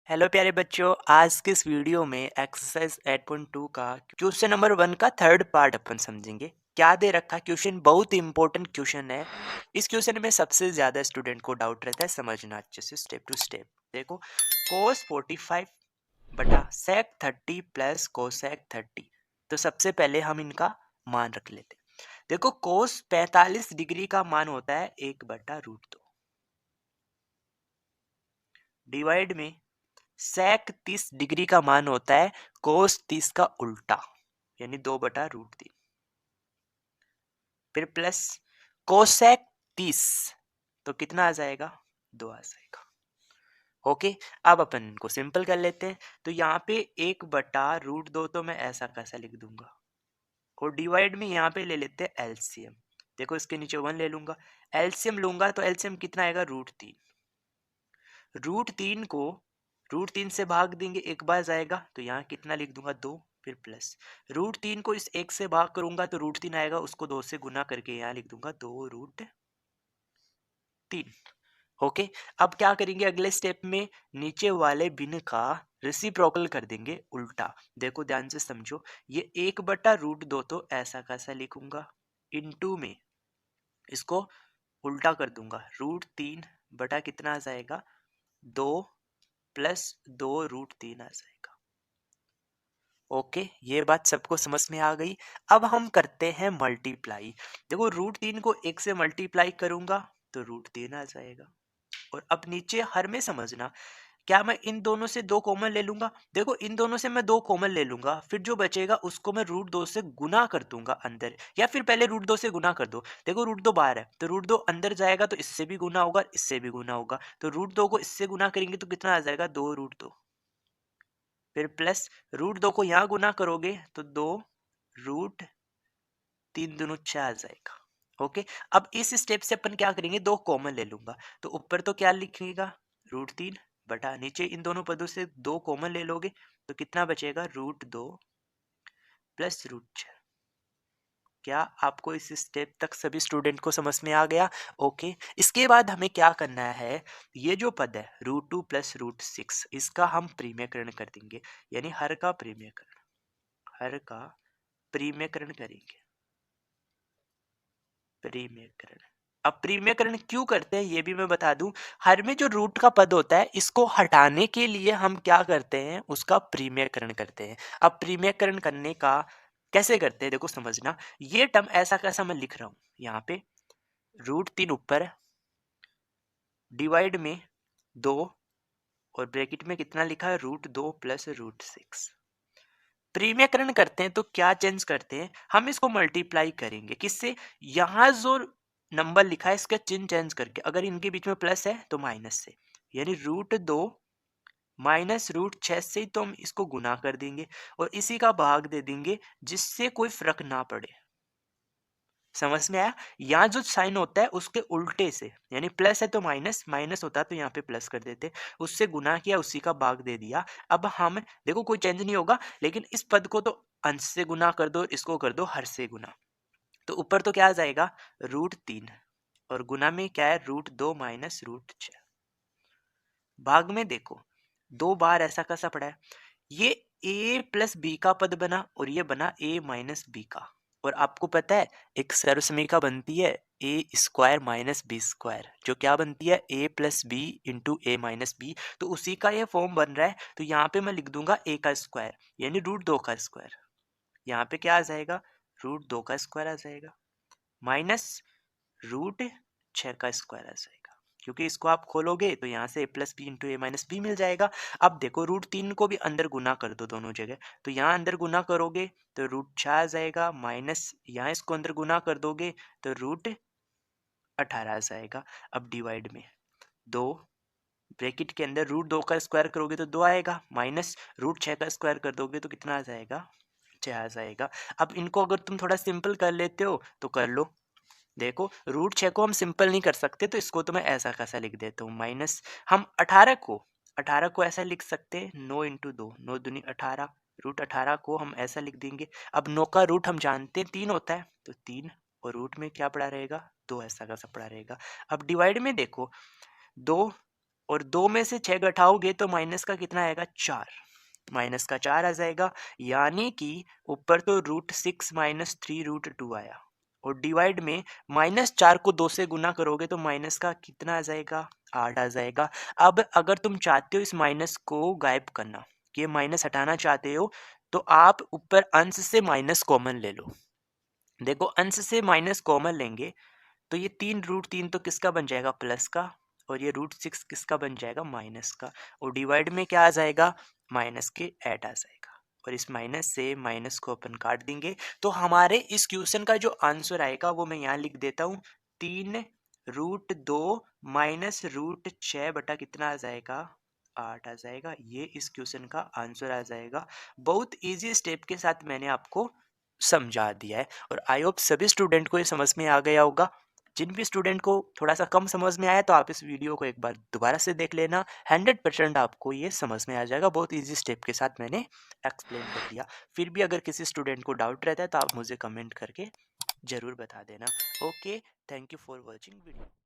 Hello प्यारे बच्चों, आज के इस वीडियो में एक्सरसाइज 8.2 का क्वेश्चन नंबर 1 का थर्ड पार्ट अपन समझेंगे। क्या दे रखा क्वेश्चन बहुत ही इंपॉर्टेंट क्वेश्चन है। इस क्वेश्चन में सबसे ज्यादा स्टूडेंट को डाउट रहता है, समझना अच्छे से स्टेप टू स्टेप। देखो, कोस 45 बटा सेक 30 प्लस कोसेक 30। तो सबसे पहले हम इनका मान रख लेते हैं। देखो, कोस 45 डिग्री का मान होता है 1/√2 डिवाइड में सेक 30 डिग्री का मान होता है कोस 30 का उल्टा, यानी 2/√3। फिर प्लस कोसेक 30, तो कितना आ जाएगा? 2 आ जाएगा। ओके, अब अपन इनको सिंपल कर लेते हैं। तो यहाँ पे 1/√2 तो मैं ऐसा कैसा लिख दूंगा, और डिवाइड में यहाँ पे ले लेते हैं एलसीएम। देखो, इसके नीचे 1 ले लूंगा, एलसीएम लूंगा तो एलसीएम कितना आएगा? √3। √3 को √3 से भाग देंगे, एक बार जाएगा, तो यहाँ कितना लिख दूंगा? 2। फिर प्लस √3 को इस 1 से भाग करूंगा तो √3 आएगा, उसको 2 से गुना करके यहाँ लिख दूंगा 2√3। ओके, अब क्या करेंगे अगले स्टेप में? नीचे वाले भिन्न का रेसिप्रोकल कर देंगे उल्टा। देखो ध्यान से समझो, ये 1/√2 तो ऐसा कैसा लिखूंगा, इनटू में इसको उल्टा कर दूंगा, √3 बटा कितना आ जाएगा? 2 प्लस 2√3 आ जाएगा। ओके, ये बात सबको समझ में आ गई। अब हम करते हैं मल्टीप्लाई। देखो, √3 को 1 से मल्टीप्लाई करूंगा तो √3 आ जाएगा। और अब नीचे हर में समझना, क्या मैं इन दोनों से 2 कॉमन ले लूंगा? देखो, इन दोनों से मैं 2 कॉमन ले लूंगा, फिर जो बचेगा उसको मैं √2 से गुना कर दूंगा अंदर, या फिर पहले √2 से गुना कर दो। देखो, √2 बाहर है तो √2 अंदर जाएगा, तो इससे भी गुना होगा, इससे भी गुना होगा, तो √2 को इससे गुना करेंगे तो कितना आ जाएगा? 2√2। फिर प्लस √2 को यहाँ गुना करोगे तो 2√3 दूनी 6 आ जाएगा। ओके, अब इस स्टेप से अपन क्या करेंगे? 2 कॉमन ले लूंगा, तो ऊपर तो क्या लिखेगा? √3 बटा, नीचे इन दोनों पदों से 2 कॉमन ले लोगे तो कितना बचेगा? √2 प्लस √6। क्या आपको इस स्टेप तक सभी स्टूडेंट को समझ में आ गया? ओके, इसके बाद हमें क्या करना है? ये जो पद है √2 प्लस √6, इसका हम प्रीमियकरण कर देंगे, यानी हर का प्रीमियकरण, हर का प्रीमियकरण करेंगे। प्रीमियकरण, अब प्रीमियकरण क्यों करते हैं ये भी मैं बता दूं। हर में जो रूट का पद होता है, इसको हटाने के लिए हम क्या करते हैं? उसका प्रीमियकरण करते हैं। अब प्रीमियकरण करने का कैसे करते हैं देखो समझना। ये टर्म ऐसा कैसा मैं लिख रहा हूं, यहाँ पे √3 ऊपर, डिवाइड में 2, और ब्रैकेट में कितना लिखा है? √2 प्लस √6। प्रीमियकरण करते हैं तो क्या चेंज करते हैं? हम इसको मल्टीप्लाई करेंगे, किससे? यहाँ जो नंबर लिखा है इसका चिन्ह चेंज करके, अगर इनके बीच में प्लस है तो माइनस से, यानी √2 माइनस √6 से ही तो हम इसको गुना कर देंगे, और इसी का भाग दे देंगे, जिससे कोई फर्क ना पड़े। समझ में आया? यहाँ जो साइन होता है उसके उल्टे से, यानी प्लस है तो माइनस, माइनस होता है तो यहाँ पे प्लस कर देते, उससे गुना किया, उसी का भाग दे दिया। अब हम देखो, कोई चेंज नहीं होगा, लेकिन इस पद को तो अंश से गुना कर दो, इसको कर दो हर से गुना, तो ऊपर तो क्या आ जाएगा? √3, और गुना में क्या है? √2 माइनस √6। भाग में देखो, 2 बार ऐसा कैसा पड़ा है, ये a प्लस बी का पद बना, और ये बना a माइनस बी का। और आपको पता है एक सर्वसमीका बनती है a² माइनस b², जो क्या बनती है? a plus B into a minus B. तो उसी का ये फॉर्म बन रहा है, तो यहाँ पे मैं लिख दूंगा a का स्क्वायर, यानी √2 का स्क्वायर। यहाँ पे क्या आ जाएगा? √2 का स्क्वायर आ जाएगा, माइनस √6 का स्क्वायर आ जाएगा, क्योंकि इसको आप खोलोगे तो यहाँ से a plus B into A minus B मिल जाएगा। अब देखो, √3 को भी अंदर गुना कर दो दोनों जगह, तो यहाँ अंदर गुना करोगे तो √6 आ जाएगा, माइनस यहाँ इसको अंदर गुना कर दोगे तो √18 आ जाएगा। अब डिवाइड में 2, ब्रैकेट के अंदर √2 का स्क्वायर करोगे तो 2 आएगा, माइनस √6 का स्क्वायर कर दोगे तो कितना आ जाएगा? 6 आ जाएगा। अब इनको अगर तुम थोड़ा सिंपल कर लेते हो तो कर लो। देखो, √6 को हम सिंपल नहीं कर सकते, तो इसको तो मैं ऐसा कैसा लिख देता हूँ, माइनस हम 18 को ऐसा लिख सकते हैं, 9 इंटू 2, 9 दूनी 18, √18 को हम ऐसा लिख देंगे। अब 9 का रूट हम जानते हैं 3 होता है, तो 3, और रूट में क्या पड़ा रहेगा? 2, ऐसा कैसा पड़ा रहेगा। अब डिवाइड में देखो, 2 और 2 में से 6 घटाओगे तो माइनस का कितना आएगा, 4, माइनस का 4 आ जाएगा। यानी कि ऊपर तो √6 माइनस 3√2 आया, और डिवाइड में -4 को 2 से गुना करोगे तो माइनस का कितना आ जाएगा, 8 आ जाएगा। अब अगर तुम चाहते हो इस माइनस को गायब करना, कि ये माइनस हटाना चाहते हो, तो आप ऊपर अंश से माइनस कॉमन ले लो। देखो अंश से माइनस कॉमन लेंगे तो ये 3√3 तो किसका बन जाएगा, प्लस का, और ये √6 किसका बन जाएगा, माइनस का, और डिवाइड में क्या आ जाएगा, माइनस के 8 आ जाएगा। और इस माइनस से माइनस को अपन काट देंगे, तो हमारे इस क्वेश्चन का जो आंसर आएगा वो मैं यहाँ लिख देता हूँ, 3√2 माइनस √6 बटा कितना आ जाएगा, 8 आ जाएगा। ये इस क्वेश्चन का आंसर आ जाएगा। बहुत इजी स्टेप के साथ मैंने आपको समझा दिया है, और आई होप सभी स्टूडेंट को ये समझ में आ गया होगा। जिन भी स्टूडेंट को थोड़ा सा कम समझ में आया तो आप इस वीडियो को एक बार दोबारा से देख लेना, 100% आपको ये समझ में आ जाएगा। बहुत इजी स्टेप के साथ मैंने एक्सप्लेन कर दिया। फिर भी अगर किसी स्टूडेंट को डाउट रहता है तो आप मुझे कमेंट करके ज़रूर बता देना। Okay, thank you for watching video.